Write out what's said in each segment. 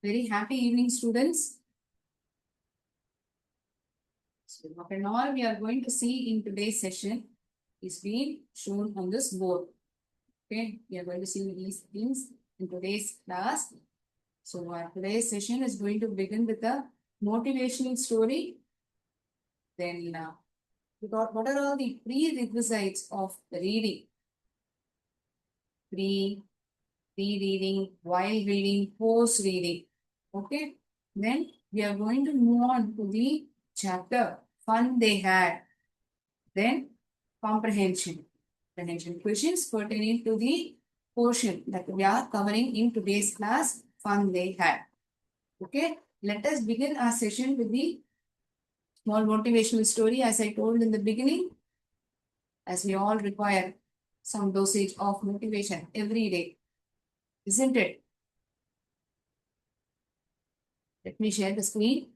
Very happy evening, students. So, what and all we are going to see in today's session is being shown on this board. Okay, we are going to see these things in today's class. So, our today's session is going to begin with a motivational story. Then, what are all the prerequisites of reading? Pre-reading, while reading, post reading. Okay, then we are going to move on to the chapter fun they had. Then comprehension. Comprehension questions pertaining to the portion that we are covering in today's class, fun they had. Okay, let us begin our session with the small motivational story as I told in the beginning, as we all require some dosage of motivation every day, isn't it? Let me share the screen.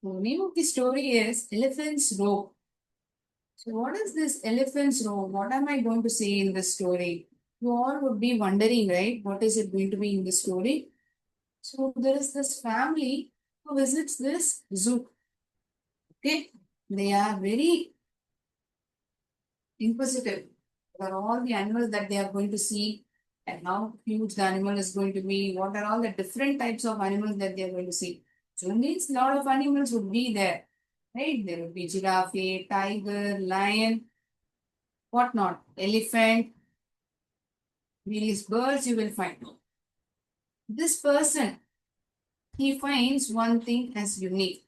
So the name of the story is Elephant's Rope. So what is this elephant's rope? What am I going to say in this story? You all would be wondering, right? What is it going to be in the story? So there is this family who visits this zoo. Okay, they are very inquisitive about all the animals that they are going to see and how huge the animal is going to be. What are all the different types of animals that they are going to see? So it means a lot of animals would be there, right? There would be giraffe, tiger, lion, whatnot, elephant, various birds you will find. This person, he finds one thing as unique.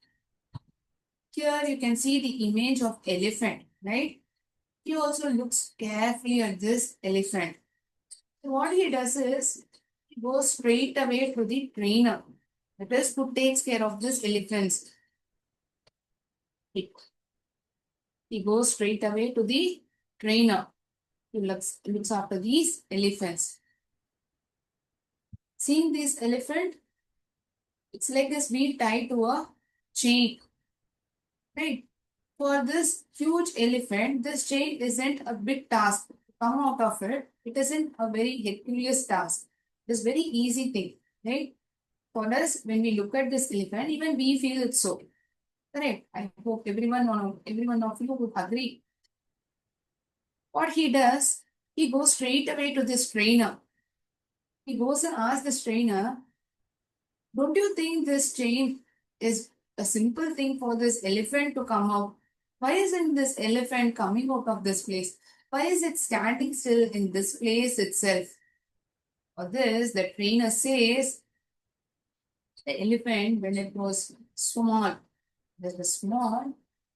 Here you can see the image of elephant, right? He also looks carefully at this elephant. So what he does is, he goes straight away to the trainer. That is who takes care of this elephants. He goes straight away to the trainer who looks after these elephants. Seeing this elephant, it's like this being tied to a chain, right? For this huge elephant, this chain isn't a big task to come out of it. It isn't a very Herculean task. It's very easy thing, right? For us, when we look at this elephant, even we feel it so. Correct. I hope everyone of you would agree. What he does, he goes straight away to this trainer. He goes and asks this trainer, don't you think this chain is a simple thing for this elephant to come out? Why isn't this elephant coming out of this place? Why is it standing still in this place itself? For this, the trainer says the elephant, when it was small,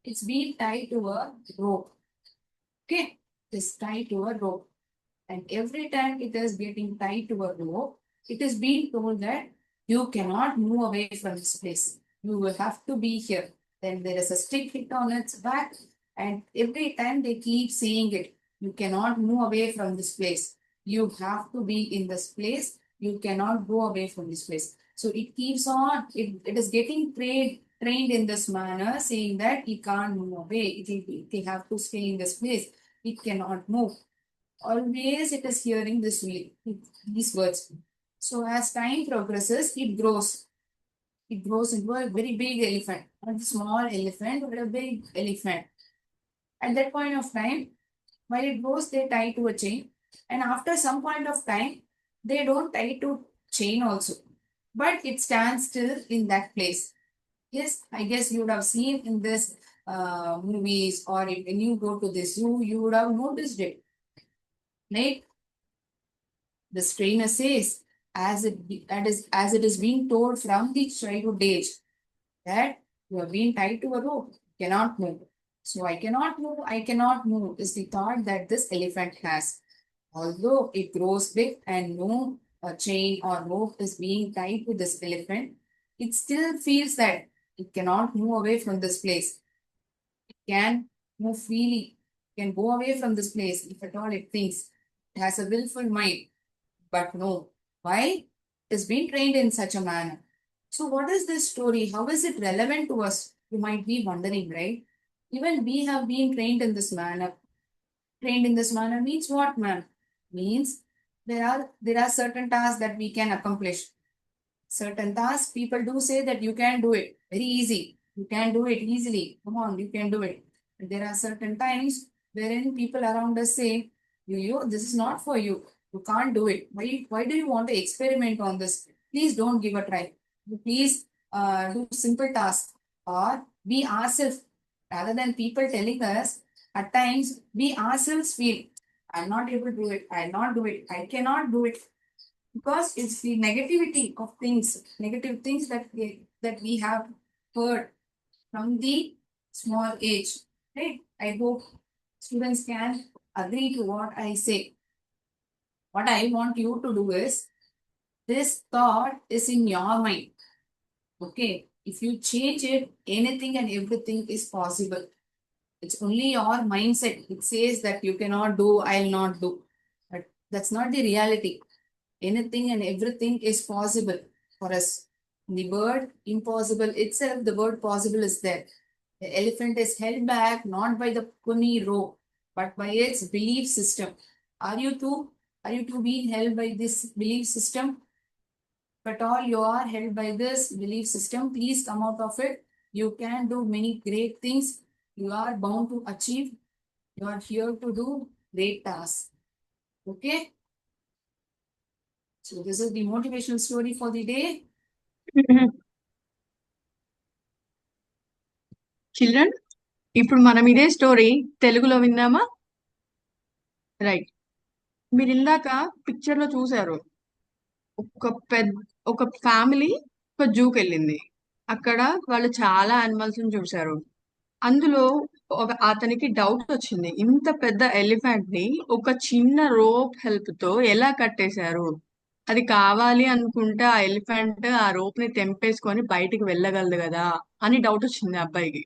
it's being tied to a rope. Okay, it's tied to a rope. And every time it is getting tied to a rope, it is being told that you cannot move away from this place. You will have to be here. Then there is a stick hit on its back, and every time they keep saying it, you cannot move away from this place. You have to be in this place. You cannot go away from this place. So it keeps on, it is getting trained in this manner, saying that it can't move away. They have to stay in this place. It cannot move. Always it is hearing these words. So as time progresses, it grows. It grows into a very big elephant, not a small elephant, but a big elephant. At that point of time, while it grows, they tie to a chain. And after some point of time, they don't tie to chain also. But it stands still in that place. Yes, I guess you would have seen in this movies, or when you go to the zoo, you would have noticed it. Right? The trainer says, as it is being told from the childhood age, that you are being tied to a rope, cannot move. So I cannot move is the thought that this elephant has. Although it grows big and no chain or rope is being tied to this elephant, it still feels that it cannot move away from this place. It can move freely, can go away from this place if at all it thinks. It has a willful mind. But no. Why? It's been trained in such a manner. So, what is this story? How is it relevant to us? You might be wondering, right? Even we have been trained in this manner. Trained in this manner means what, ma'am? Means there are certain tasks that we can accomplish. Certain tasks people do say that you can do it very easy. You can do it easily. Come on, you can do it. But there are certain times wherein people around us say, you, this is not for you. You can't do it. Why do you want to experiment on this? Please don't give a try. Please do simple tasks or be ourselves rather than people telling us. At times, we ourselves feel, I'm not able to do it. I'll not do it. I cannot do it because it's the negativity of things, negative things that we have heard from the small age. Right? I hope students can agree to what I say. What I want you to do is this thought is in your mind. Okay. If you change it, anything and everything is possible. It's only your mindset. It says that you cannot do, I'll not do. But that's not the reality. Anything and everything is possible for us. The word impossible itself, the word possible is there. The elephant is held back not by the puny rope, but by its belief system. Are you too? Are you too being held by this belief system? But all you are held by this belief system, please come out of it. You can do many great things. You are bound to achieve. You are here to do great tasks. Okay? So this is the motivational story for the day. Children ఇప్పుడు మనం ఇదే story తెలుగులో విందామా? Right. మీరు ఇందాక picture లో చూసారు, ఒక ఫ్యామిలీ ఒక జూకి వెళ్ళింది. అక్కడ వాళ్ళు చాలా యానిమల్స్ ని చూశారు. అందులో అతనికి డౌట్ వచ్చింది, ఇంత పెద్ద ఎలిఫెంట్ ని ఒక చిన్న రోప్ హెల్ప్ తో ఎలా కట్టేశారు? అది కావాలి అనుకుంటే ఆ ఎలిఫెంట్ ఆ రోప్ ని తెంపేసుకొని బయటికి వెళ్ళగలదు కదా అని డౌట్ వచ్చింది ఆ అబ్బాయికి.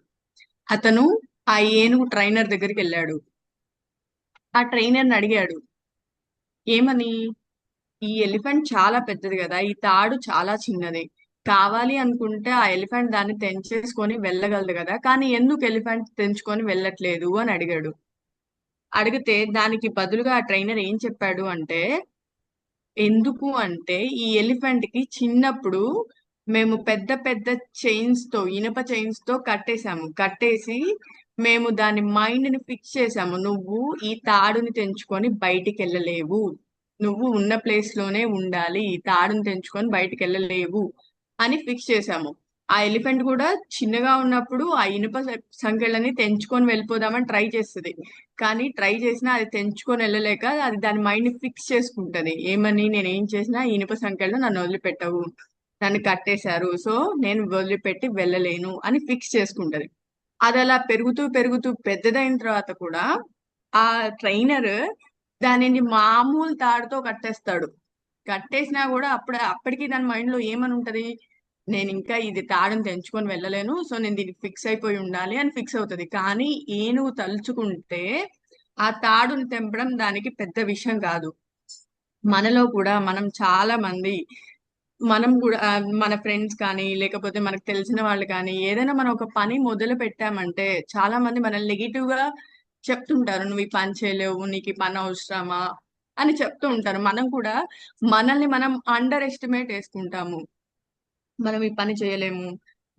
అతను ఆ ఏనుగు ట్రైనర్ దగ్గరికి వెళ్ళాడు. ఆ ట్రైనర్ అడిగాడు, ఏమని? ఈ ఎలిఫెంట్ చాలా పెద్దది కదా, ఈ తాడు చాలా చిన్నది. కావాలి అనుకుంటే ఆ ఎలిఫెంట్ దాన్ని తెంచేసుకొని వెళ్ళగలదు కదా, కానీ ఎందుకు ఎలిఫెంట్ తెంచుకొని వెళ్ళట్లేదు అని అడిగాడు. అడిగితే దానికి బదులుగా ఆ ట్రైనర్ ఏం చెప్పాడు అంటే, ఎందుకు అంటే ఈ ఎలిఫెంట్ కి చిన్నప్పుడు మేము పెద్ద పెద్ద చైన్స్ తో, ఇనుప చైన్స్ తో కట్టేసి మేము దాని మైండ్ ని ఫిక్స్ చేసాము. నువ్వు ఈ తాడుని తెంచుకొని బయటికి వెళ్ళలేవు, నువ్వు ఉన్న ప్లేస్ లోనే ఉండాలి, ఈ తాడుని తెంచుకొని బయటికి వెళ్ళలేవు అని ఫిక్స్ చేసాము. ఆ ఎలిఫెంట్ కూడా చిన్నగా ఉన్నప్పుడు ఆ ఇనుప సంకెళ్ళని తెంచుకొని వెళ్ళిపోదామని ట్రై చేస్తుంది. కానీ ట్రై చేసినా అది తెంచుకొని వెళ్ళలేక అది దాని మైండ్ ని ఫిక్స్ చేసుకుంటది. ఏమని? నేను ఏం చేసినా ఈ ఇనుప సంకెళ్ళు నన్ను వదిలిపెట్టవు, నన్ను కట్టేశారు, సో నేను వదిలిపెట్టి వెళ్ళలేను అని ఫిక్స్ చేసుకుంటది. అది అలా పెరుగుతూ పెరుగుతూ పెద్దదైన తర్వాత కూడా ఆ ట్రైనర్ దానిని మామూలు తాడుతో కట్టేస్తాడు. కట్టేసినా కూడా అప్పటికి దాని మైండ్ లో ఏమని ఉంటది? నేను ఇంకా ఇది తాడుని తెంచుకొని వెళ్ళలేను, సో నేను దీనికి ఫిక్స్ అయిపోయి ఉండాలి అని ఫిక్స్ అవుతుంది. కానీ ఏనుగు తలుచుకుంటే ఆ తాడుని తెంపడం దానికి పెద్ద విషయం కాదు. మనలో కూడా మనం కూడా మన ఫ్రెండ్స్ కానీ లేకపోతే మనకు తెలిసిన వాళ్ళు కానీ ఏదైనా మనం ఒక పని మొదలు పెట్టామంటే చాలా మంది మనల్ని నెగిటివ్ గా చెప్తుంటారు. నువ్వు ఈ పని చేయలేవు, నీకు ఈ పని అవసరమా అని చెప్తూ ఉంటారు. మనం కూడా మనల్ని మనం అండర్ ఎస్టిమేట్ వేసుకుంటాము. మనం ఈ పని చేయలేము,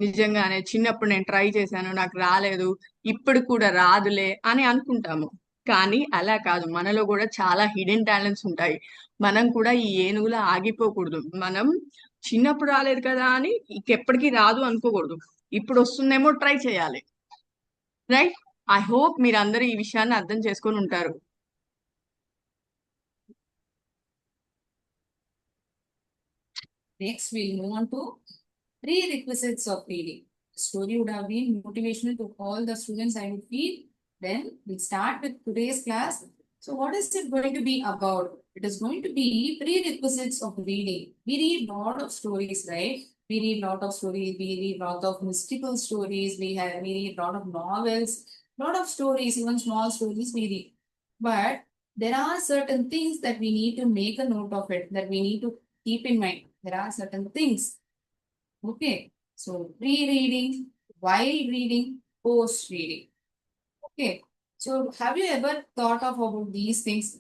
నిజంగానే చిన్నప్పుడు నేను ట్రై చేశాను నాకు రాలేదు, ఇప్పుడు కూడా రాదులే అని అనుకుంటాము. కానీ అలా కాదు, మనలో కూడా చాలా హిడెన్ టాలెంట్స్ ఉంటాయి. మనం కూడా ఈ ఏనుగులా ఆగిపోకూడదు. మనం చిన్నప్పుడు రాలేదు కదా అని ఇంకెప్పటికీ రాదు అనుకోకూడదు. ఇప్పుడు వస్తుందేమో ట్రై చేయాలి. రైట్? ఐ హోప్ మీరందరూ ఈ విషయాన్ని అర్థం చేసుకొని ఉంటారు. Next, we'll move on to prerequisites of reading. The story would have been motivational to all the students, I would feel. Then we'll start with today's class. So, what is it going to be about? It is going to be prerequisites of reading. We read lot of stories, right? We read lot of stories. We read lot of mystical stories. We read lot of novels, lot of stories, even small stories we read. But there are certain things that we need to make a note of it, that we need to keep in mind. There are certain things. Okay. So pre-reading, while reading, post-reading. Okay. So have you ever thought of about these things?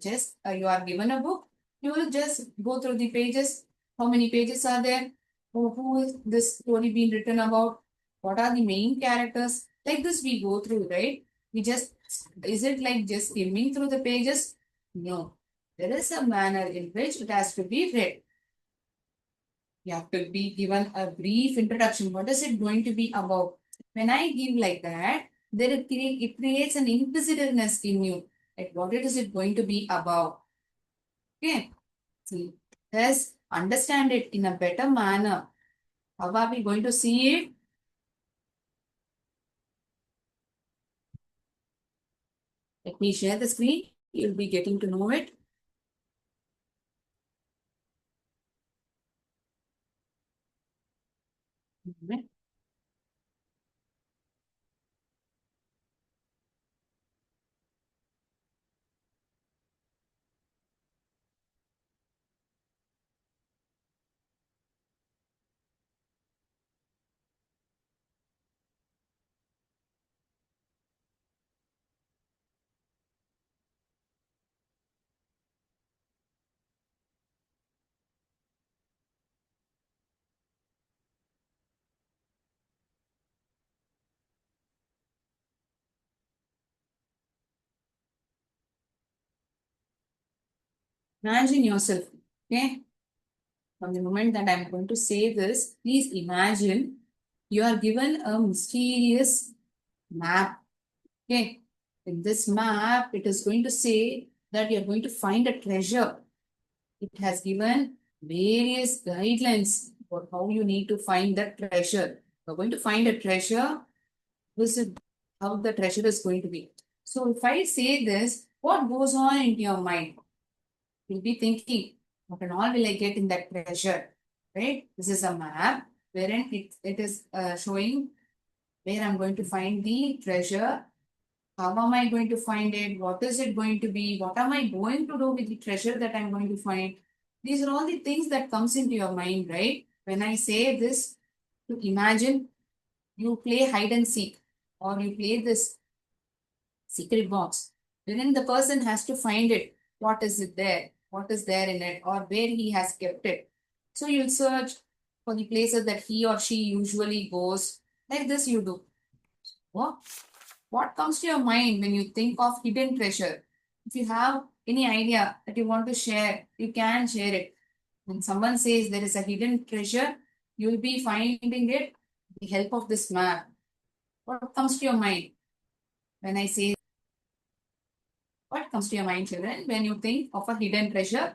Just you are given a book, you will just go through the pages. How many pages are there? Who is this story being written about? What are the main characters? Like this, we go through, right? We just is it like just skimming through the pages? No. There is a manner in which it has to be read. You have to be given a brief introduction. What is it going to be about? When I give like that, then it creates an inquisitiveness in you. Like what it is it going to be about? Okay. See, let's understand it in a better manner. How are we going to see it? Let me share the screen. You'll be getting to know it. Imagine yourself. Okay. From the moment that I'm going to say this, please imagine you are given a mysterious map. Okay. In this map, it is going to say that you're going to find a treasure. It has given various guidelines for how you need to find that treasure. You're going to find a treasure. This is how the treasure is going to be. So if I say this, what goes on into your mind? You'll be thinking, what and all will I get in that treasure? Right? This is a map wherein it is showing where I'm going to find the treasure. How am I going to find it? What is it going to be? What am I going to do with the treasure that I'm going to find? These are all the things that comes into your mind, right? When I say this, to imagine you play hide and seek or you play this secret box, wherein the person has to find it. What is it there? What is there in it? Or where he has kept it. So you'll search for the places that he or she usually goes. Like this you do. What? What comes to your mind when you think of hidden treasure? If you have any idea that you want to share, you can share it. When someone says there is a hidden treasure, you'll be finding it with the help of this map. What comes to your mind when I say what comes to your mind, children, when you think of a hidden treasure?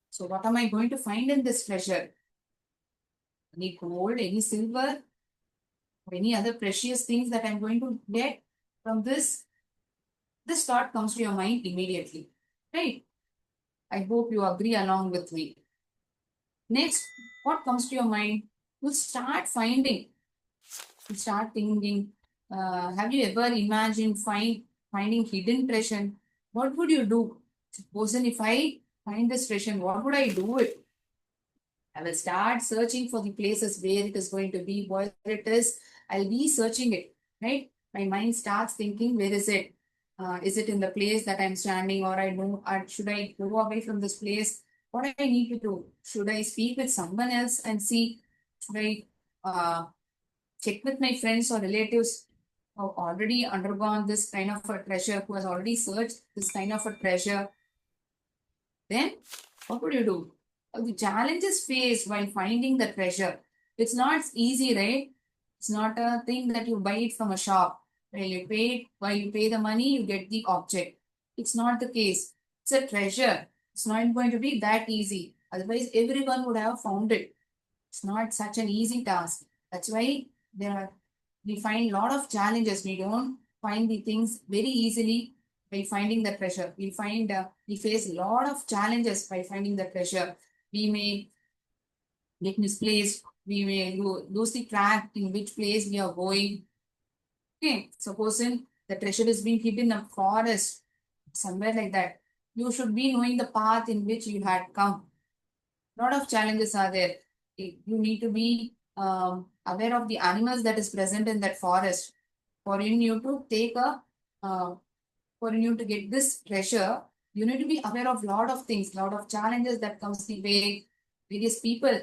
So, what am I going to find in this treasure? Any gold, any silver, or any other precious things that I'm going to get from this? This thought comes to your mind immediately, right? I hope you agree along with me. Next, what comes to your mind? You start finding, you start thinking. Have you ever imagined finding hidden treasure? What would you do? Supposing if I find this treasure, what would I do with? I will start searching for the places where it is going to be, where it is. I'll be searching it, right? My mind starts thinking, where is it? Is it in the place that I'm standing, or I know, or should I go away from this place? What I need to do? Should I speak with someone else and see? Should I check with my friends or relatives who have already undergone this kind of a treasure, who has already searched this kind of a treasure? Then what would you do? The challenges faced while finding the treasure. It's not easy, right? It's not a thing that you buy it from a shop. While you pay the money, you get the object. It's not the case. It's a treasure. It's not going to be that easy. Otherwise, everyone would have found it. It's not such an easy task. That's why there are we find a lot of challenges. We don't find the things very easily by finding the treasure. We face a lot of challenges by finding the treasure. We may get misplaced. We may lose the track in which place we are going. Okay, supposing the treasure is being hidden in a forest, somewhere like that. You should be knowing the path in which you had come. Lot of challenges are there. You need to be aware of the animals that is present in that forest. for you to take a for you to get this treasure, you need to be aware of lot of things, lot of challenges that comes the way, various people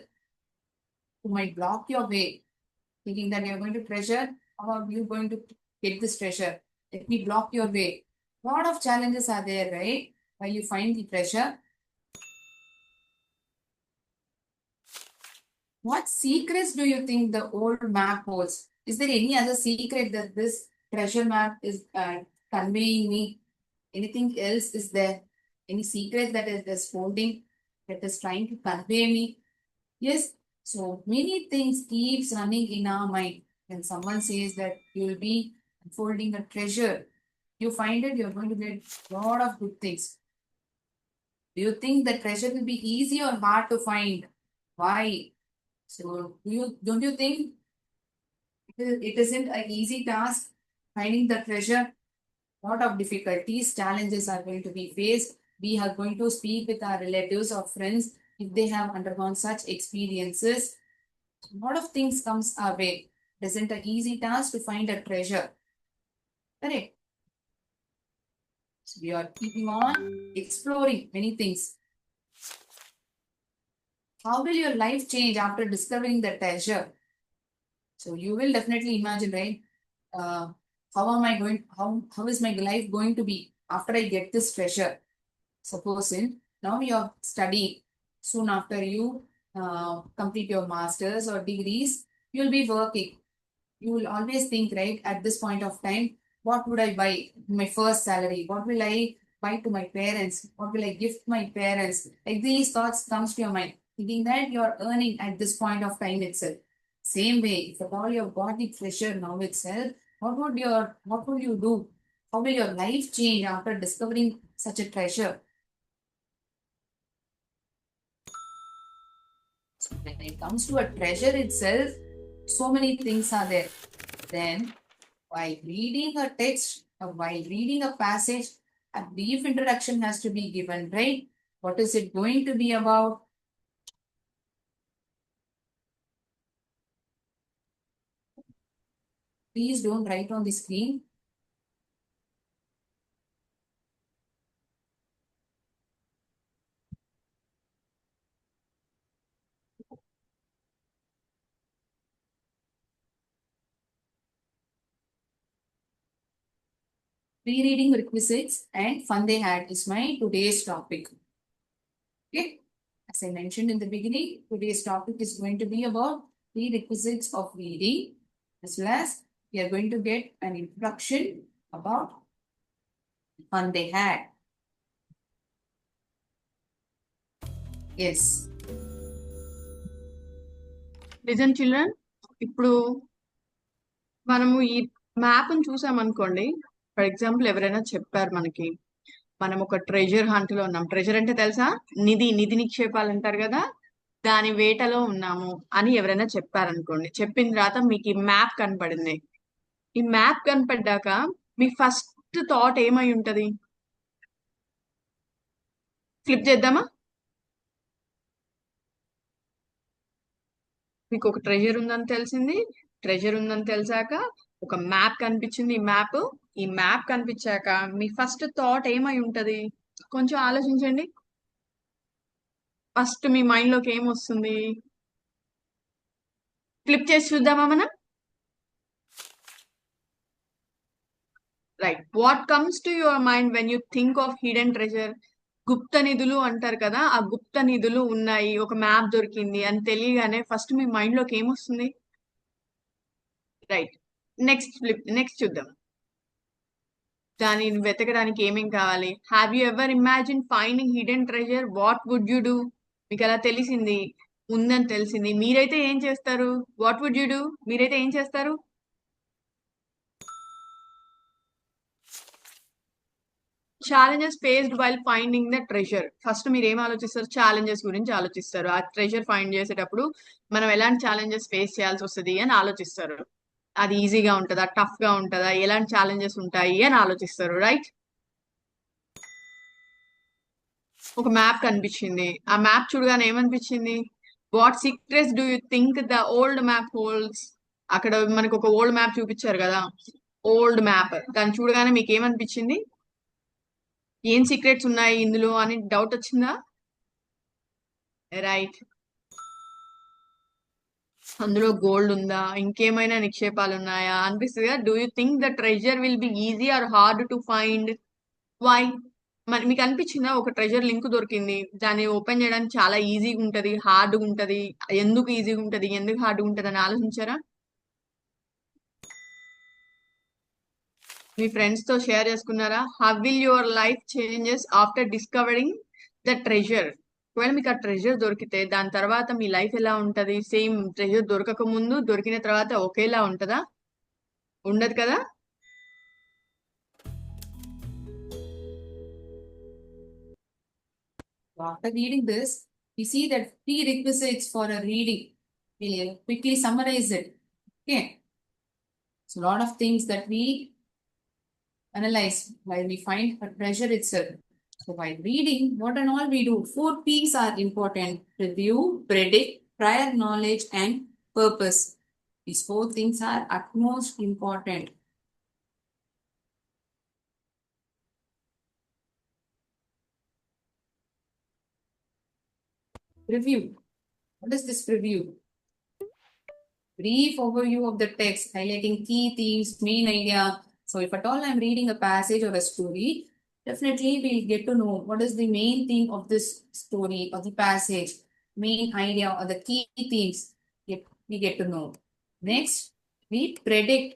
who might block your way, thinking that you're going to treasure, how are you going to get this treasure? Let me block your way. Lot of challenges are there, right? While you find the treasure. What secrets do you think the old map holds? Is there any other secret that this treasure map is conveying me? Anything else is there? Any secret that is holding, that is trying to convey me? Yes. So many things keeps running in our mind. When someone says that you will be unfolding a treasure, you find it, you're going to get a lot of good things. Do you think the treasure will be easy or hard to find? Why? So don't you think it isn't an easy task finding the treasure? Lot of difficulties, challenges are going to be faced. We are going to speak with our relatives or friends if they have undergone such experiences. A lot of things comes our way. It isn't an easy task to find a treasure. Correct? So we are keeping on exploring many things. How will your life change after discovering the treasure? So you will definitely imagine, right? How am I going, how is my life going to be after I get this treasure? Supposing now you are studying, soon after you complete your masters or degrees, you'll be working. You will always think, right, at this point of time, what would I buy my first salary? What will I buy to my parents? What will I gift my parents? Like these thoughts comes to your mind, thinking that you're earning at this point of time itself. Same way, if at all you've got the treasure now itself, what would you do? How will your life change after discovering such a treasure? So when it comes to a treasure itself, so many things are there. Then, while reading a text or while reading a passage, a brief introduction has to be given, right? What is it going to be about? Please don't write on the screen. Pre-reading requisites and fun they had is my today's topic. Okay. As I mentioned in the beginning, today's topic is going to be about prerequisites of reading, as well as we are going to get an introduction about fun they had. Yes. Listen children, ఇప్పుడు మనము ఈ map చూసామనుకోండి. For example ఎవరైనా చెప్పారు మనకి, మనం ఒక treasure hunt లో ఉన్నాం. ట్రెజర్ అంటే తెలుసా? నిధి నిక్షేపాలు అంటారు కదా, దాని వేటలో ఉన్నాము అని ఎవరైనా చెప్పారనుకోండి. చెప్పిన తర్వాత మీకు ఈ మ్యాప్ కనపడింది. ఈ మ్యాప్ కనపడ్డాక మీ ఫస్ట్ థాట్ ఏమై ఉంటది? ఫ్లిప్ చేద్దామా? మీకు ఒక ట్రెజర్ ఉందని తెలిసింది. ట్రెజర్ ఉందని తెలిసాక ఒక మ్యాప్ కనిపించింది. ఈ మ్యాప్ కనిపించాక మీ ఫస్ట్ థాట్ ఏమై ఉంటది? కొంచెం ఆలోచించండి. ఫస్ట్ మీ మైండ్ లోకి ఏమొస్తుంది? ఫ్లిప్ చేసి చూద్దామా మనం? Right. What comes to your mind when you think of hidden treasure? గుప్త నిధులు అంటారు కదా, ఆ గుప్త నిధులు ఉన్నాయి, ఒక మ్యాప్ దొరికింది అని తెలియగానే ఫస్ట్ మీ మైండ్ లోకి ఏమొస్తుంది? రైట్. నెక్స్ట్ చూద్దాం. దానిని వెతకడానికి ఏమేం కావాలి? Have you ever imagine finding hidden treasure? What would you do? మీకు అలా తెలిసింది, ఉందని తెలిసింది, మీరైతే ఏం చేస్తారు? What would you do? మీరైతే ఏం చేస్తారు? Challenges faced while finding the treasure. First మీరు ఏం ఆలోచిస్తారు? ఛాలెంజెస్ గురించి ఆలోచిస్తారు. ఆ ట్రెజర్ ఫైండ్ చేసేటప్పుడు మనం ఎలాంటి ఛాలెంజెస్ ఫేస్ చేయాల్సి వస్తుంది అని ఆలోచిస్తారు. అది ఈజీగా ఉంటుందా, టఫ్ గా ఉంటుందా, ఎలాంటి ఛాలెంజెస్ ఉంటాయి అని ఆలోచిస్తారు. రైట్. ఒక మ్యాప్ కనిపించింది. ఆ మ్యాప్ చూడగానే ఏమనిపించింది? What secrets do you think the old map holds? అక్కడ మనకు ఒక ఓల్డ్ మ్యాప్ చూపించారు కదా, ఓల్డ్ మ్యాప్. దాన్ని చూడగానే మీకు ఏమనిపించింది? ఏం సీక్రెట్స్ ఉన్నాయి ఇందులో అని డౌట్ వచ్చిందా? రైట్. అందులో గోల్డ్ ఉందా, ఇంకేమైనా నిక్షేపాలు ఉన్నాయా అనిపిస్తుంది. Do you think the treasure will be easy or hard to find? Why? మరి మీకు అనిపించిందా ఒక ట్రెజర్ లింక్ దొరికింది, దాన్ని ఓపెన్ చేయడానికి చాలా ఈజీగా ఉంటది, హార్డ్గా ఉంటది, ఎందుకు ఈజీగా ఉంటది, ఎందుకు హార్డ్గా ఉంటది అని ఆలోచించారా? మీ ఫ్రెండ్స్ తో షేర్ చేసుకున్నారా? How will your life changes after discovering the treasure? ఒకవేళ మీకు ఆ ట్రెజర్ దొరికితే దాని తర్వాత మీ లైఫ్ ఎలా ఉంటది? సేమ్ ట్రెజర్ దొరకక ముందు దొరికిన తర్వాత ఒకేలా ఉంటదా? ఉండదు కదా. After reading this, we see that prerequisites for a reading. We'll quickly summarize it. Okay. So a lot of things that we analyze while we find a treasure itself. So while reading, what and all we do, 4 P's are important: review, predict, prior knowledge, and purpose. These 4 things are utmost important. Review. What is this review? Brief overview of the text, highlighting key themes, main idea. So if at all I'm reading a passage or a story, definitely we'll get to know what is the main theme of this story or the passage, main idea or the key themes we get to know. Next, we predict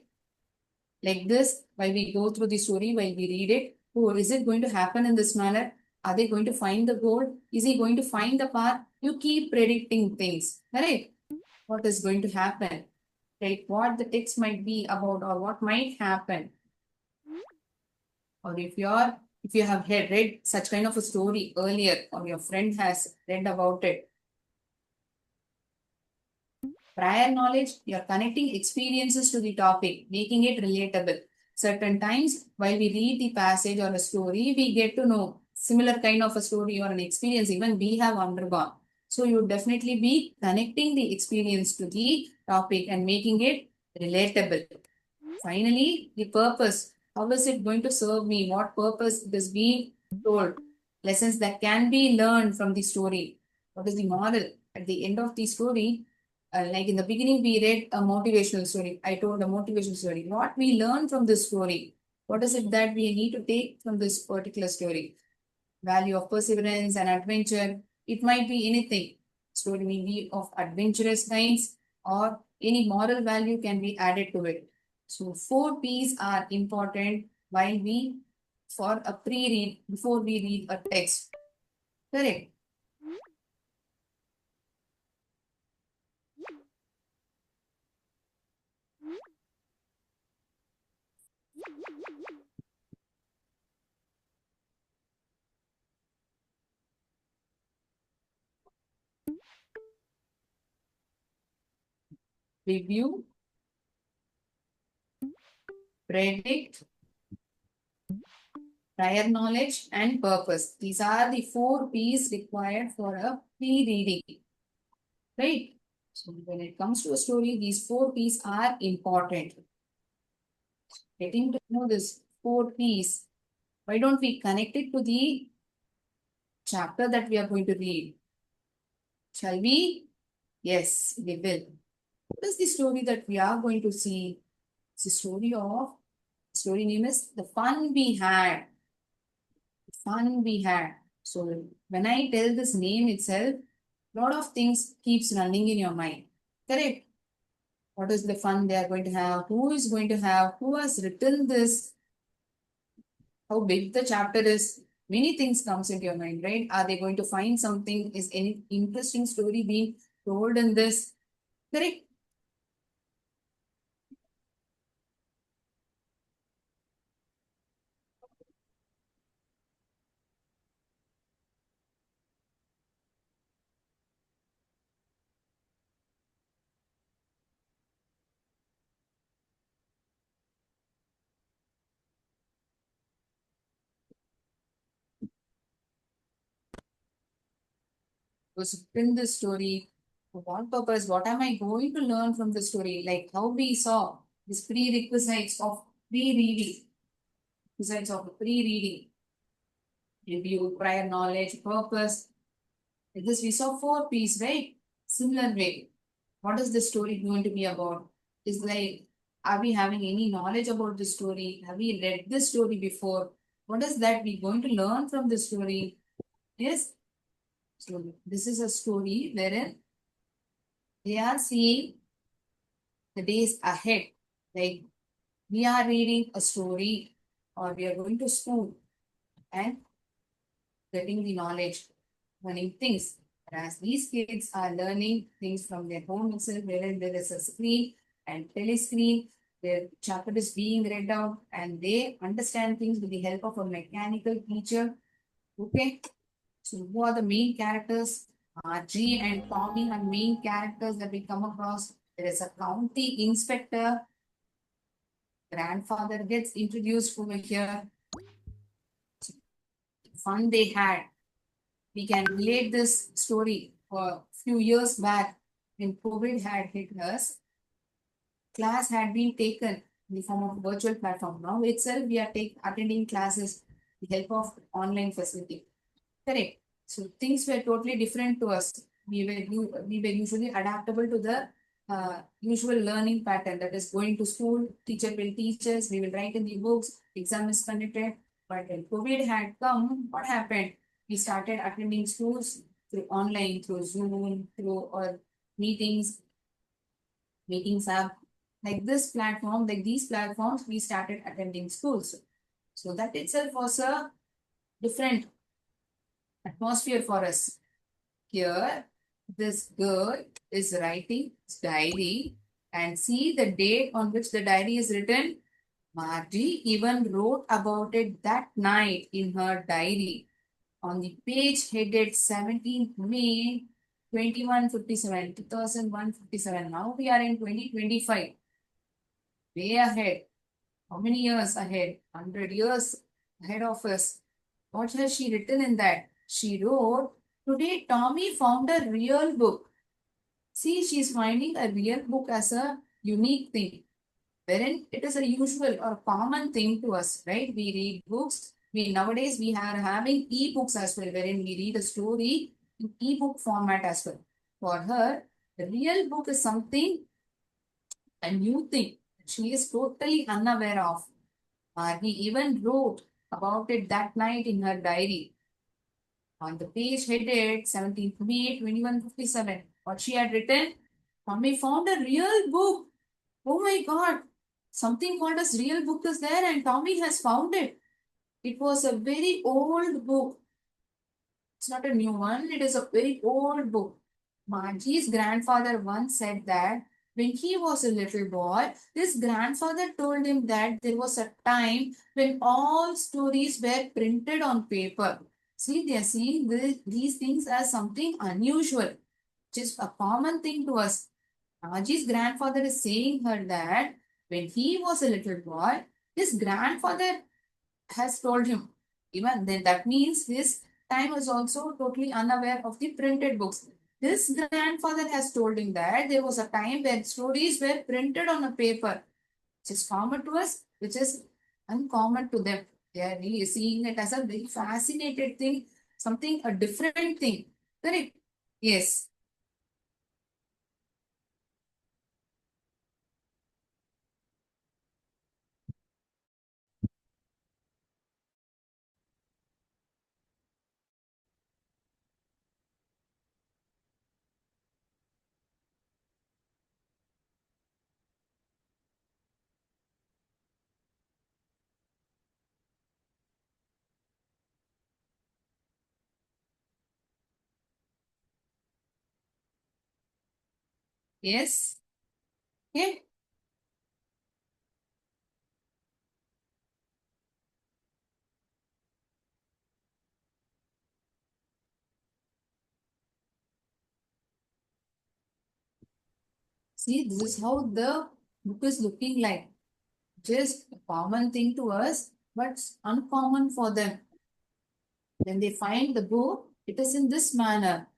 like this while we go through the story, while we read it. Oh, is it going to happen in this manner? Are they going to find the goal? Is he going to find the path? You keep predicting things, right? What is going to happen, like what the text might be about or what might happen. Or if you have read such kind of a story earlier or your friend has read about it. Prior knowledge, you're connecting experiences to the topic, making it relatable. Certain times while we read the passage or a story, we get to know similar kind of a story or an experience even we have undergone. So you would definitely be connecting the experience to the topic and making it relatable. Finally, the purpose. How is it going to serve me? What purpose it is being told? Lessons that can be learned from the story. What is the moral? At the end of the story, like in the beginning, we read a motivational story. I told a motivational story. What we learn from this story? What is it that we need to take from this particular story? Value of perseverance and adventure. It might be anything. Story may be of adventurous kinds or any moral value can be added to it. So 4 P's are important while we for a pre-read before we read a text. Correct. Review, predict, prior knowledge, and purpose. These are the 4 P's required for a pre-reading. Right? So when it comes to a story, these 4 P's are important. Getting to know this 4 P's, why don't we connect it to the chapter that we are going to read? Shall we? Yes, we will. What is the story that we are going to see? It's the story name is The Fun We Had. Fun We Had. So when I tell this name itself, lot of things keeps running in your mind. Correct? What is the fun they are going to have? Who is going to have? Who has written this? How big the chapter is? Many things comes into your mind, right? Are they going to find something? Is any interesting story being told in this? Correct? Was written this story? For what purpose? What am I going to learn from the story? Like how we saw these prerequisites of pre-reading. Besides of pre-reading, review, prior knowledge, purpose. This we saw four P's, right? Similar way. What is the story going to be about? Is like, are we having any knowledge about the story? Have we read this story before? What is that we going to learn from the story? Yes. So this is a story wherein they are seeing the days ahead. Like we are reading a story or we are going to school and getting the knowledge, learning things. Whereas these kids are learning things from their home itself, wherein there is a screen and telescreen, their chapter is being read out, and they understand things with the help of a mechanical teacher. Okay, so who are the main characters? G and Tommy are main characters that we come across. There is a county inspector. Grandfather gets introduced over here. Fun they had. We can relate this story for a few years back when COVID had hit us. Class had been taken in the form of virtual platform. Now itself, we are attending classes with the help of online facility. Correct. So things were totally different to us. We were usually adaptable to the usual learning pattern, that is going to school, teacher will teach us, we will write in the books, exam is conducted. But when COVID had come, what happened? We started attending schools through online, through Zoom, through our meetings, meetings app. Like this platform, like these platforms, we started attending schools. So that itself was a different atmosphere for us. Here, this girl is writing his diary and see the date on which the diary is written. Margie even wrote about it that night in her diary on the page headed 17th May 2157, 2057. Now we are in 2025, way ahead. How many years ahead? 100 years ahead of us. What has she written in that? She wrote, today Tommy found a real book. See, she's finding a real book as a unique thing, wherein it is a usual or common thing to us, right? We read books. We nowadays we are having e-books as well, wherein we read a story in e-book format as well. For her, the real book is something, a new thing. She is totally unaware of. He even wrote about it that night in her diary. On the page headed 17th May 2157, what she had written, Mommy found a real book. Oh my god, something called as real book is there and Tommy has found it. It was a very old book. It's not a new one, it is a very old book. Margie's grandfather once said that when he was a little boy, his grandfather told him that there was a time when all stories were printed on paper. See, they are seeing these things as something unusual, which is a common thing to us. Margie's grandfather is saying her that when he was a little boy, his grandfather has told him. Even then, that means his time was also totally unaware of the printed books. His grandfather has told him that there was a time when stories were printed on a paper, which is common to us, which is uncommon to them. They are really seeing it as a very fascinated thing, something, a different thing. Correct? Yes. Yes. Okay. See, this is how the book is looking like. Just a common thing to us, but uncommon for them. When they find the book, it is in this manner.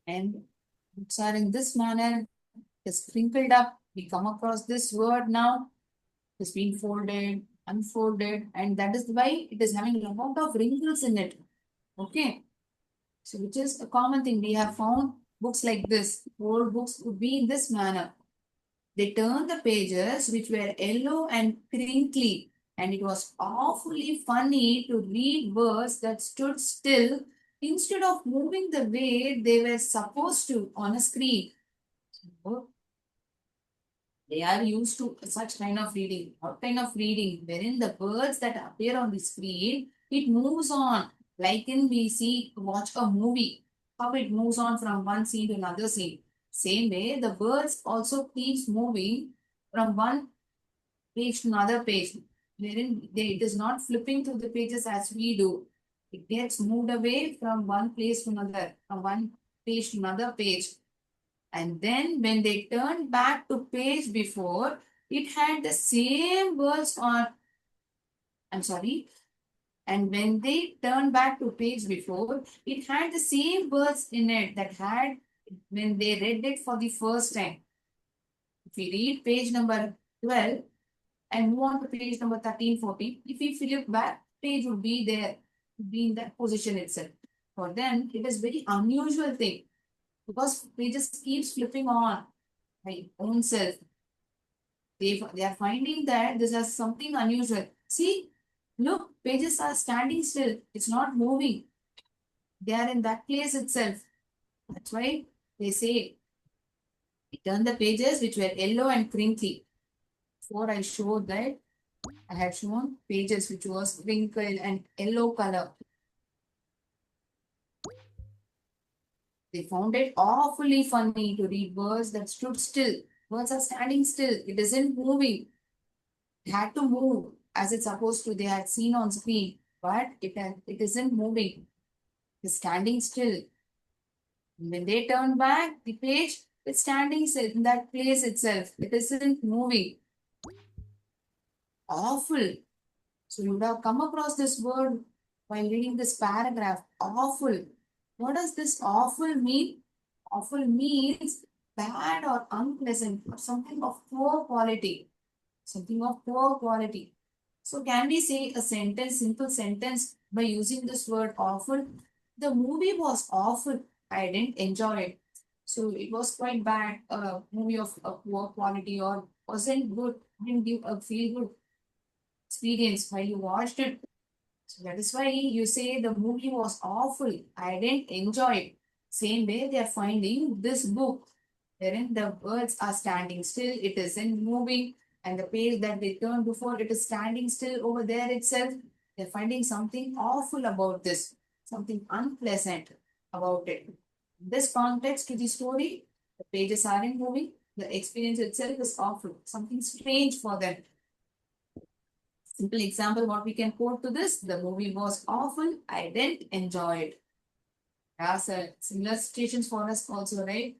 And books are in this manner, it's crinkled up. We come across this word now. It's been folded, unfolded, and that is why it is having a lot of wrinkles in it. Okay. So, which is a common thing. We have found books like this. Old books would be in this manner. They turned the pages which were yellow and crinkly, and it was awfully funny to read words that stood still instead of moving the way they were supposed to on a screen. So, they are used to such kind of reading. What kind of reading? Wherein the words that appear on the screen, it moves on. Like in we see, watch a movie, how it moves on from one scene to another scene. Same way, the words also keeps moving from one page to another page, wherein it is not flipping through the pages as we do. It gets moved away from one place to another, from one page to another page. And then when they turned back to page before, it had the same words on, I'm sorry, and when they turned back to page before, it had the same words in it that had when they read it for the first time. If we read page number 12 and move on to page number 13, 14, if we flip back, page would be there, be in that position itself. For them, it is very unusual thing because pages keeps flipping on by own self. They are finding that this is something unusual. See, look, pages are standing still. It's not moving. They are in that place itself. That's why they say, turn the pages which were yellow and crinkly. Before I showed that, I had shown pages which was wrinkled and yellow color. They found it awfully funny to read words that stood still. Words are standing still. It isn't moving. It had to move as it's supposed to. They had seen on screen, but it isn't moving. It's standing still. When they turn back, the page is standing still in that place itself. It isn't moving. Awful. So you would have come across this word while reading this paragraph. Awful. What does this awful mean? Awful means bad or unpleasant or something of poor quality. Something of poor quality. So can we say a sentence, simple sentence by using this word awful? The movie was awful. I didn't enjoy it. So it was quite bad, a movie of a poor quality or wasn't good, didn't give a feel good experience while you watched it. So that is why you say the movie was awful. I didn't enjoy it. Same way they are finding this book, wherein the words are standing still, it isn't moving, and the page that they turned before it is standing still over there itself. They're finding something awful about this, something unpleasant about it. In this context to the story, the pages aren't moving, the experience itself is awful, something strange for them. Simple example, what we can quote to this, the movie was awful, I didn't enjoy it. Yeah, sir. Similar situations for us also, right?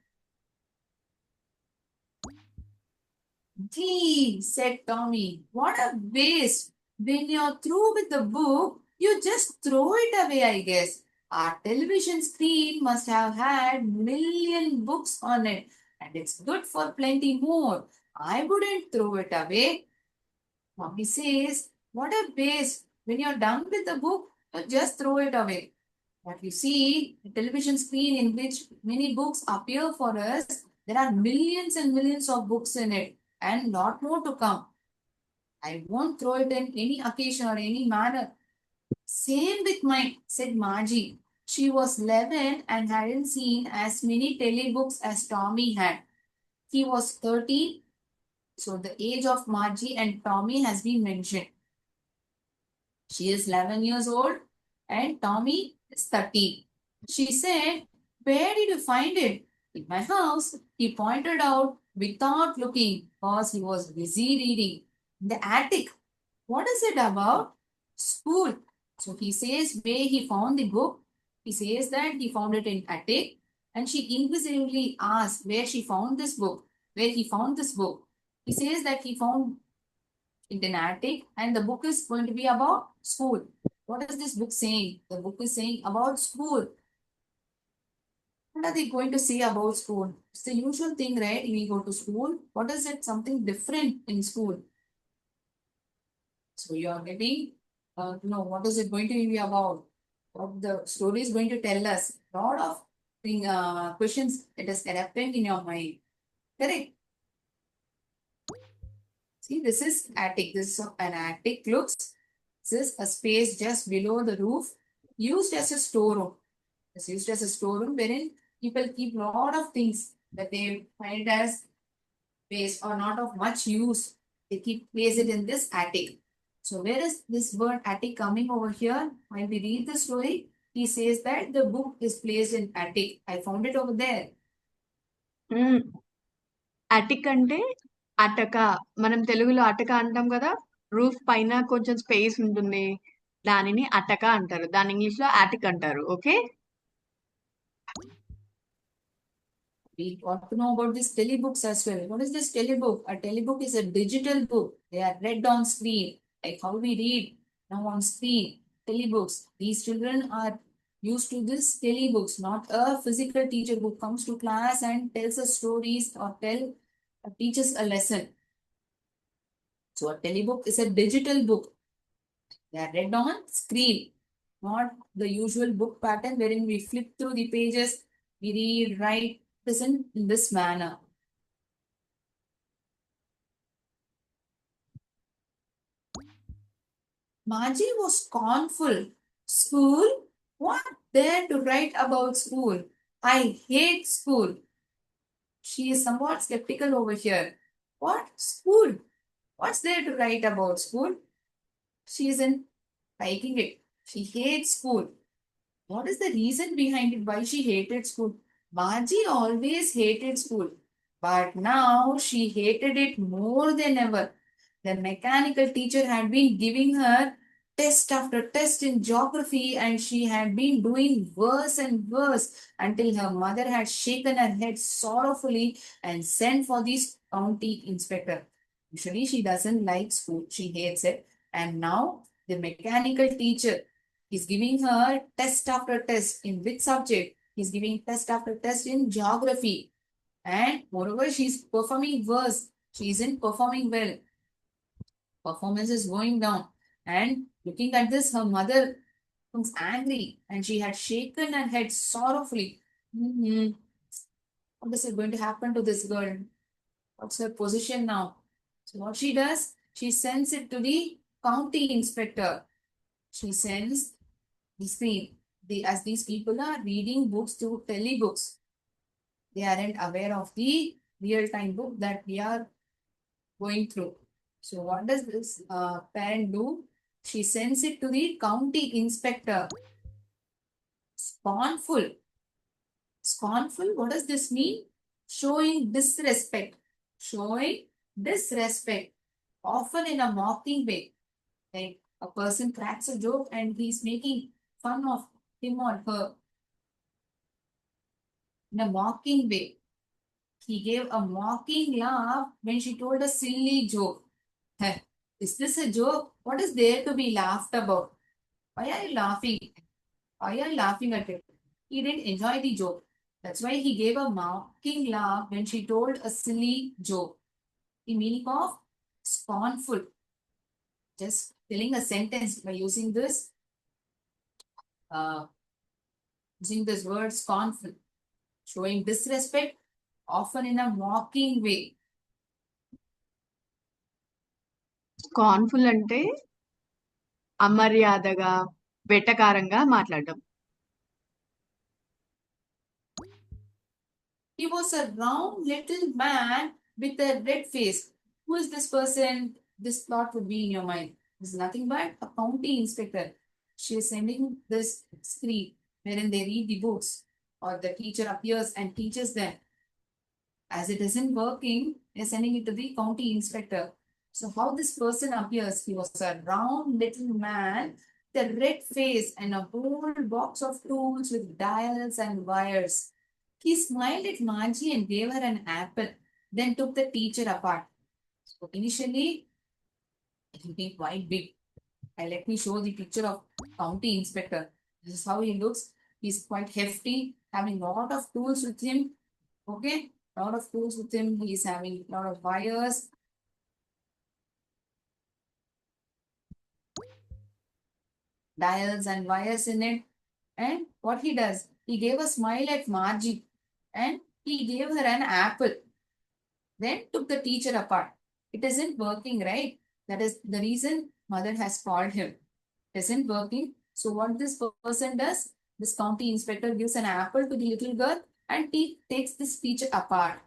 Gee, said Tommy, what a waste. When you're through with the book, you just throw it away, I guess. Our television screen must have had million books on it, and it's good for plenty more. I wouldn't throw it away. Mommy says, what a waste. When you're done with the book, you just throw it away. But you see, the television screen in which many books appear for us, there are millions and millions of books in it, and lot more to come. I won't throw it in any occasion or any manner. Same with mine, said Margie. She was 11 and hadn't seen as many telebooks as Tommy had. He was 13, so the age of Margie and Tommy has been mentioned. She is 11 years old and Tommy is 13. She said, where did you find it? In my house, he pointed out without looking because he was busy reading. In the attic. What is it about? School. So he says where he found the book. He says that he found it in attic. And she inquisitively asked where she found this book, where he found this book. He says that he found it in attic and the book is going to be about school. What is this book saying? The book is saying about school. What are they going to say about school? It's the usual thing, right? We go to school. What is it? Something different in school. So you are getting know what is it going to be about? What the story is going to tell us. Lot of questions it is erupting in your mind. Correct. See, this is attic. This is an attic looks. This is a space just below the roof, used as a storeroom. It's used as a storeroom wherein people keep lot of things that they find as waste or not of much use. They keep place it in this attic. So where is this word attic coming over here? When we read the story, he says that the book is placed in attic. I found it over there. Attic అంటే అటక. మనం తెలుగులో అటక అంటాం కదా. Roof పైన కొంచెం space ఉంటుంది. దానిని అటక అంటారు. దాని ఇంగ్లీష్ లో అటిక్ అంటారు. Okay. We got to know about these telebooks as well. What is this telebook? A telebook is a digital book. They are read on screen, like how we read now on screen. Telebooks. These children are used to this telebooks, not a physical teacher who comes to class and tells us stories or teaches a lesson. So a telebook is a digital book. They are read on screen, not the usual book pattern wherein we flip through the pages, we read, write, listen in this manner. Margie was scornful. School? What there to write about school? I hate school. She is somewhat skeptical over here. What? School? What's there to write about school? She isn't liking it. She hates school. What is the reason behind it? Why she hated school? Margie always hated school, but now she hated it more than ever. The mechanical teacher had been giving her test after test in geography, and she had been doing worse and worse until her mother had shaken her head sorrowfully and sent for this county inspector. Usually, she doesn't like school, she hates it, and now the mechanical teacher is giving her test after test in which subject? He's giving test after test in geography. And moreover, she's performing worse. She isn't performing well. Performance is going down. And looking at this, her mother becomes angry and she had shaken her head sorrowfully. What is going to happen to this girl? What's her position now? So what she does, she sends it to the county inspector. She sends the screen. As these people are reading books through telebooks, they aren't aware of the real-time book that we are going through. So what does this parent do? She sends it to the county inspector. Scornful. Scornful, what does this mean? Showing disrespect. Showing disrespect. Often in a mocking way. Like a person cracks a joke and he's making fun of him or her in a mocking way. He gave a mocking laugh when she told a silly joke. Heh, is this a joke? What is there to be laughed about? Why are you laughing? Why are you laughing at it? He didn't enjoy the joke. That's why he gave a mocking laugh when she told a silly joke. The meaning of scornful. Just telling a sentence by using uh, this word scornful. Showing disrespect, often in a mocking way. స్కార్న్ఫుల్ అంటే అమర్యాదగా, వెటకారంగా మాట్లాడడం. He was a round little man with a red face. Who is this person? This thought would be in your mind. It's nothing but a county inspector. She is sending this screen wherein they read the books, or the teacher appears and teaches them. As it isn't working, they're sending it to the county inspector. So how this person appears? He was a round little man with a red face and a whole box of tools with dials and wires. He smiled at Margie and gave her an apple, then took the teacher apart. So initially, it will be quite big. And let me show the picture of county inspector. This is how he looks. He's quite hefty, having lot of tools with him. Okay, lot of tools with him. He's having lot of wires. Dials and wires in it. And what he does, he gave a smile at Margie and he gave her an apple. Then took the teacher apart. It isn't working, right? That is the reason mother has called him. It isn't working. So what this person does, this county inspector gives an apple to the little girl and he takes this teacher apart.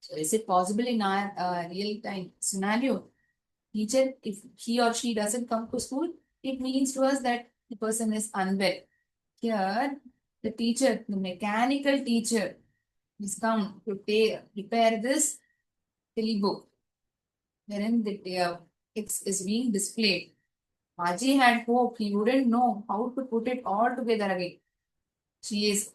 So is it possible in our real time scenario? Teacher, if he or she doesn't come to school, it means to us that the person is unwell. Here, the teacher, the mechanical teacher, is come to repair this silly book wherein the X is being displayed. Maji had hope he wouldn't know how to put it all together again. She is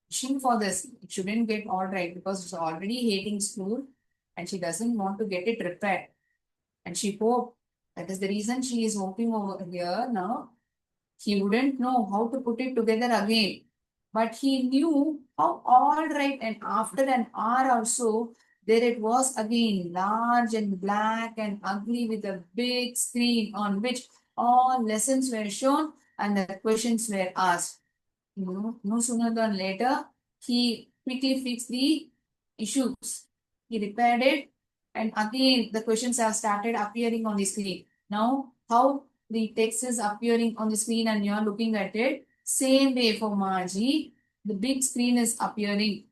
wishing for this. It shouldn't get all right because she's already hating school and she doesn't want to get it repaired. And she hoped that is the reason she is hoping over here now. He wouldn't know how to put it together again. But he knew how all right, and after an hour or so, there it was again, large and black and ugly with a big screen on which all lessons were shown and the questions were asked. No sooner than later, he quickly fixed the issues. He repaired it, and again the questions have started appearing on the screen. Now, how the text is appearing on the screen and you're looking at it, same way for Margie, the big screen is appearing,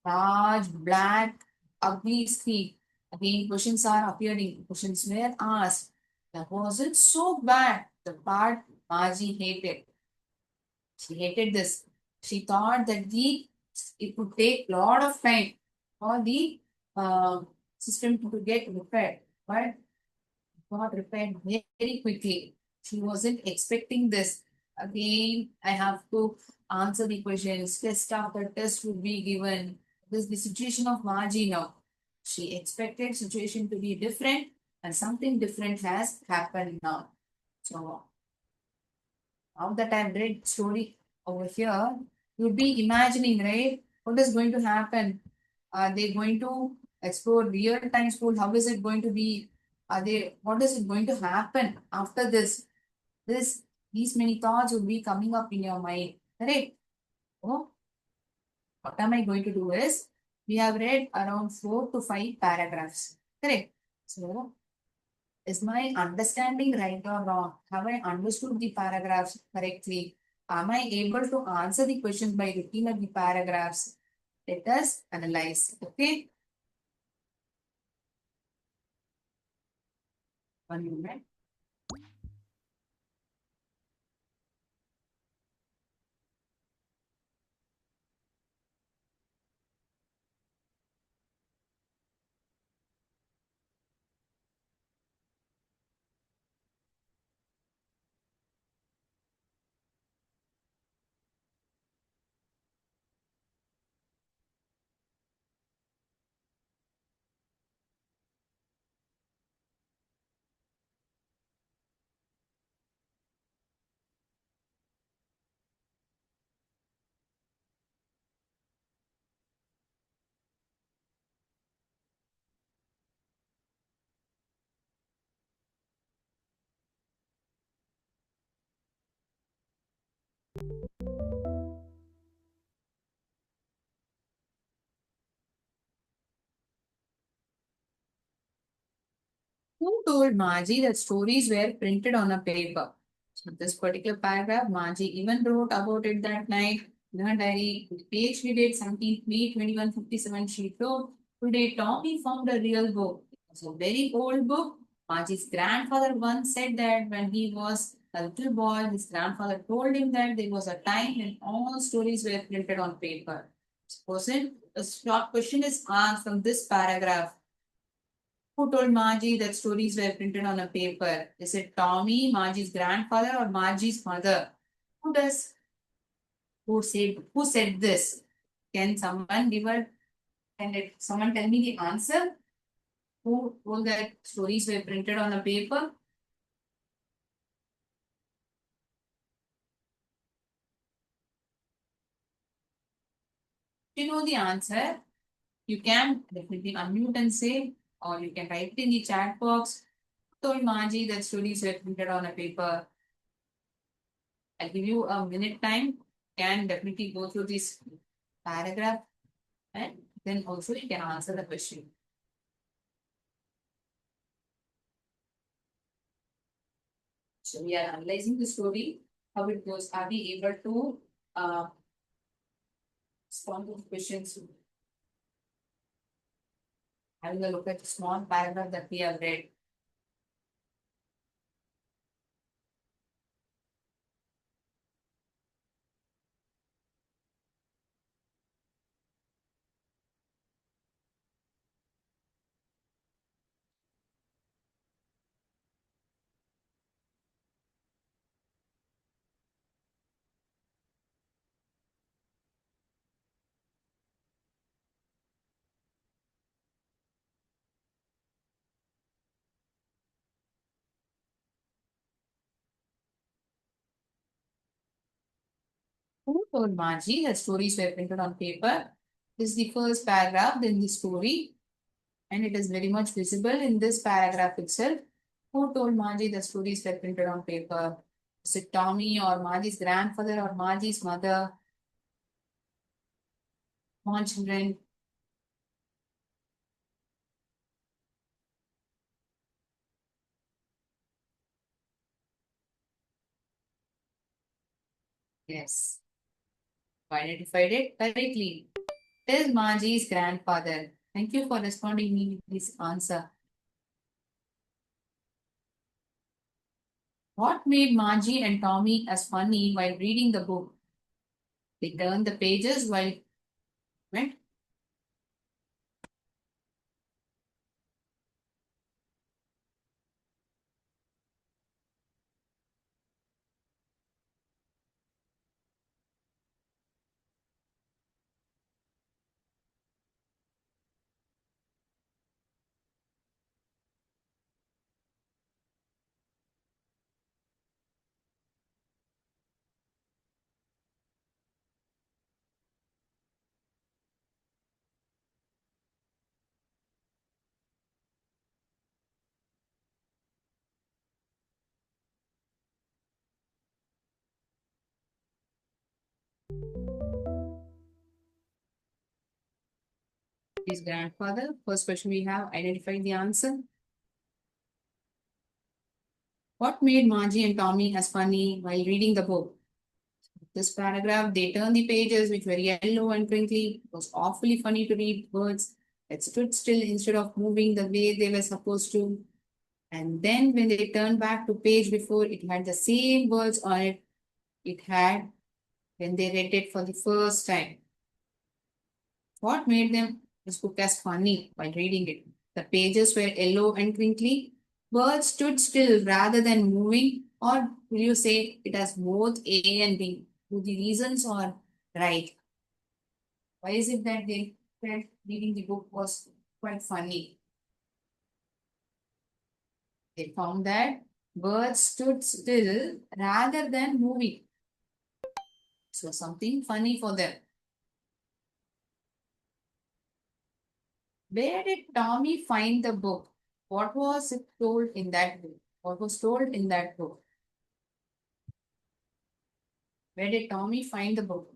large, black, ugly screen. Again, questions are appearing. Questions were asked. That wasn't so bad. The part Margie hated. She hated this. She thought that it would take a lot of time for the uh, system to get repaired, but it got repaired very quickly. She wasn't expecting this. Again, I have to answer the questions. Test after test would be given. This is the situation of Margie now. She expected situation to be different, and something different has happened now. So now that I've read story over here, you'd be imagining, right? What is going to happen? Are they going to explore real time school? How is it going to be? What is it going to happen after this? These many thoughts will be coming up in your mind. Correct? So, what am I going to do is, we have read around 4 to 5 paragraphs. Correct? So, is my understanding right or wrong? Have I understood the paragraphs correctly? Am I able to answer the questions by looking at the paragraphs? Let us analyze. Okay, 1 minute. Who told Margie that stories were printed on a paper? So this particular paragraph, Margie even wrote about it that night in her diary. The page we did 17th May 2157. She wrote, today Tommy found a real book. It's a very old book. Margie's grandfather once said that when he was a little boy, his grandfather told him that there was a time when all stories were printed on paper. Suppose a short question is asked from this paragraph. Who told Margie that stories were printed on a paper? Is it Tommy, Margie's grandfather, or Margie's mother? Who does? Who said this? Can someone give a can someone tell me the answer? Who told that stories were printed on a paper? you know the answer, you can definitely unmute and say, or you can write it in the chat box. Told Maji that stories were printed on a paper. I'll give you a minute time. Can definitely go through this paragraph and then also you can answer the question. So we are analyzing the story, how it goes. Are we able to respond to the questions? Having a look at the small paragraph that we have read. Who told Maji that stories were printed on paper? This is the first paragraph, then the story, and it is very much visible in this paragraph itself. Who told Maji that stories were printed on paper? Is it Tommy or Maji's grandfather or Maji's mother? Come on, children. Yes, I identified it correctly. It is Maji's grandfather. Thank you for responding me with this answer. What made Maji and Tommy as funny while reading the book? They turned the pages while went. His grandfather. First question we have identified the answer. What made Margie and Tommy as funny while reading the book? This paragraph, they turned the pages which were yellow and crinkly. It was awfully funny to read words that stood still instead of moving the way they were supposed to. And then when they turned back to page before, it had the same words on it it had when they read it for the first time. What made them this book as funny while reading it? The pages were yellow and crinkly. Words stood still rather than moving, or will you say it has both A and B? Do the reasons are right? Why is it that they felt reading the book was quite funny? They found that birds stood still rather than moving. So something funny for them. Where did Tommy find the book? What was it told in that book? What was told in that book? Where did Tommy find the book?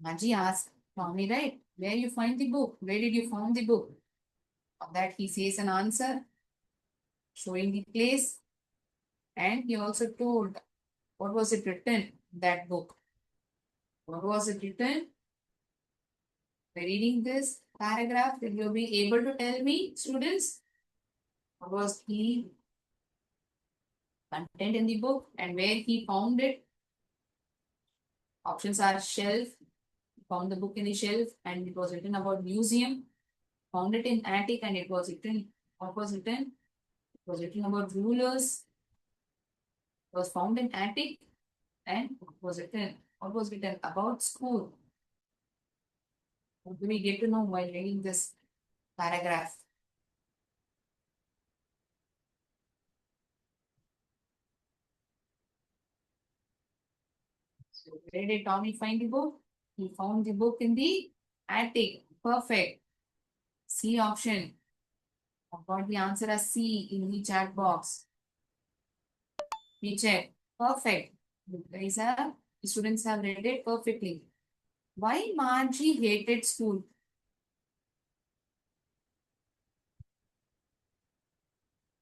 Maji asked Tommy, right? Where you find the book? Where did you find the book? On that he says an answer, showing the place, and he also told what was it written in that book. What was it written? By reading this paragraph, will you be able to tell me, students? What was the content in the book and where he found it? Options are shelf, found the book in the shelf, and it was written about museum. Found it in attic, and it was written. What was written? It was written about rulers. It was found in attic, and it was written. What was written about school? What do we get to know while reading this paragraph? So where did Tommy find the book? He found the book in the attic. Perfect. C option. I got the answer as C in the chat box. We check. Perfect. You guys have, the students have read it perfectly. Why Margie hated school?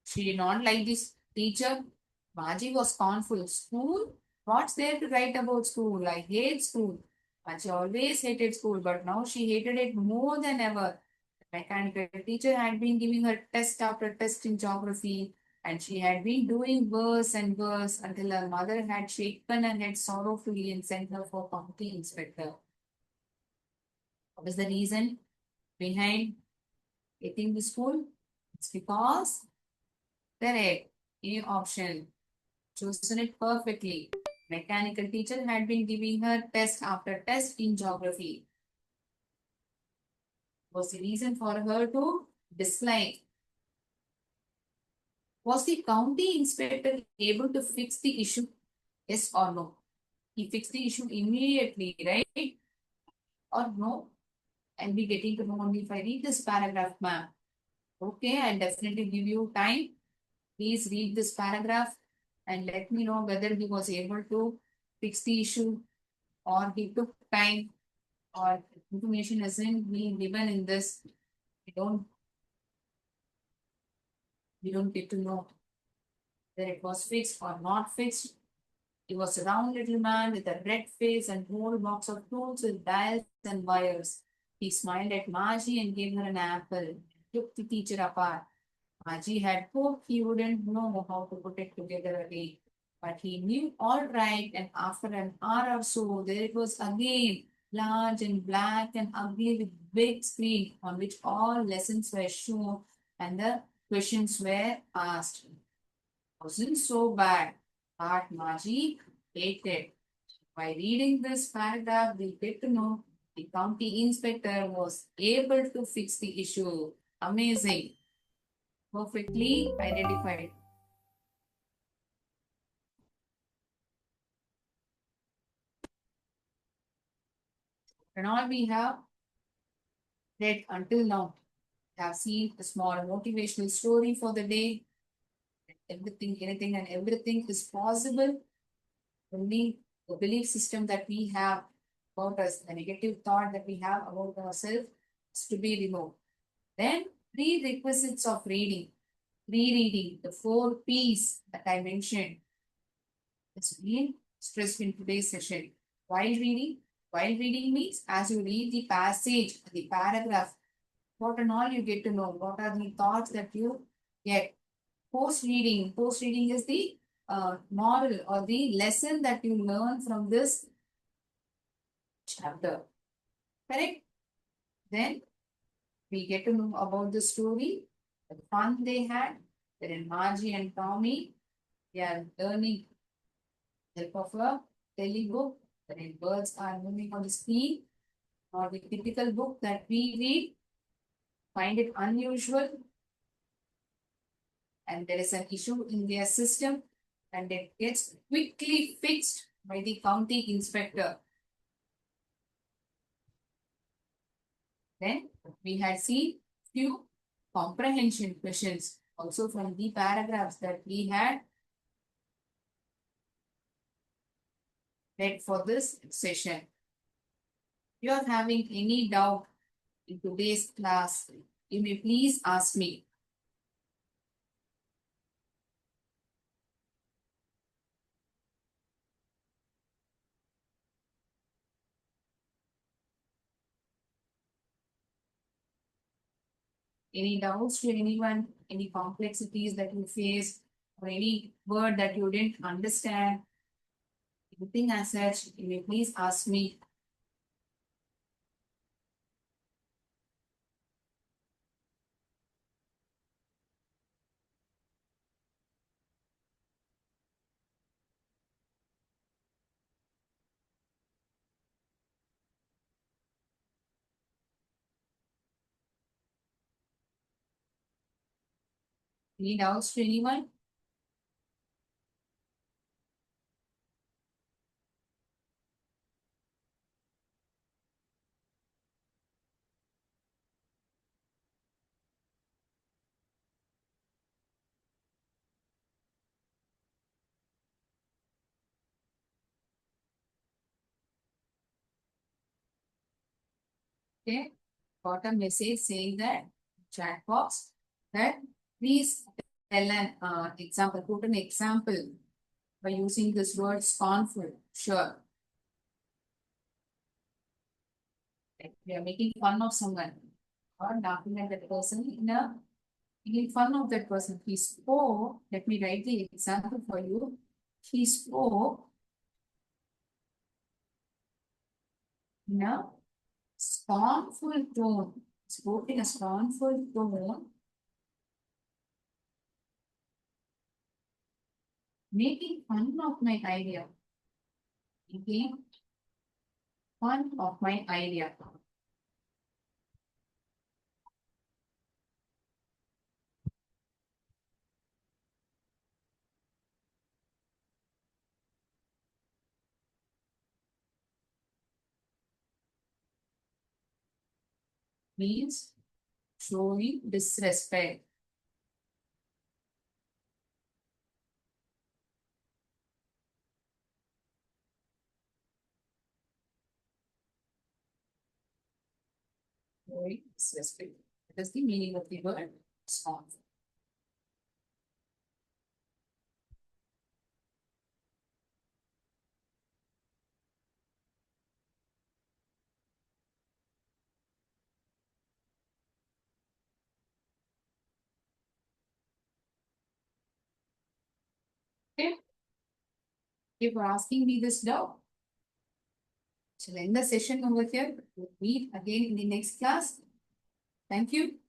She did not like this teacher. Margie was scornful. School? What's there to write about school? I hate school. Margie always hated school, but now she hated it more than ever. The mechanical teacher had been giving her test after test in geography, and she had been doing worse and worse until her mother had shaken her head sorrowfully and sent her for county inspector. What is the reason behind hating the school? It's because correct. A option. Chosen it perfectly. Mechanical teacher had been giving her test after test in geography. Was the reason for her to dislike? Was the county inspector able to fix the issue? Yes or no? He fixed the issue immediately, right? Or no? I'll be getting to know only if I read this paragraph, ma'am. Okay, I'll definitely give you time. Please read this paragraph and let me know whether he was able to fix the issue or he took time or information isn't being given in this. We don't we don't get to know whether it was fixed or not fixed. He was a round little man with a red face and whole box of tools with dials and wires. He smiled at Margie and gave her an apple. Took the teacher apart. Margie had hoped he wouldn't know how to put it together again. But he knew all right, and after an hour or so, there it was again, large and black and ugly with big screen on which all lessons were shown and the questions were asked. Wasn't so bad, but Margie hated. By reading this paragraph, we get to know the county inspector was able to fix the issue. Amazing. Perfectly identified. And all we have read until now. We have seen a small motivational story for the day. Everything, anything, and everything is possible. Only the belief system that we have about us, the negative thought that we have about ourselves, is to be removed. Then, prerequisites of reading. Rereading, the four P's that I mentioned, is being stressed in today's session. While reading means as you read the passage, the paragraph, what and all you get to know, what are the thoughts that you get. Post reading is the moral or the lesson that you learn from this chapter. Correct? Then we get to know about the story, the fun they had. Then Margie and Tommy, they are learning help of a telebook. Then birds are moving on the screen, or the typical book that we read, find it unusual, and there is an issue in their system, and it gets quickly fixed by the county inspector. Then we had seen few comprehension questions also from the paragraphs that we had read for this session. If you are having any doubt in today's class, you may please ask me. Any doubts to anyone, any complexities that you face, or any word that you didn't understand, anything as such, you may please ask me. Any doubts to anyone? Okay, got a message saying that chat box that please tell an example, put an example by using this word scornful. Sure. Like we are making fun of someone or laughing at that person in a making fun of that person. He spoke, let me write the example for you. He spoke in a scornful tone, spoke in a scornful tone, making fun of my idea. Making fun of my idea. Means showing disrespect. Showing disrespect. That is the meaning of the word scornful. Okay. If you're asking me this now, so end the session over here. We'll meet again in the next class. Thank you.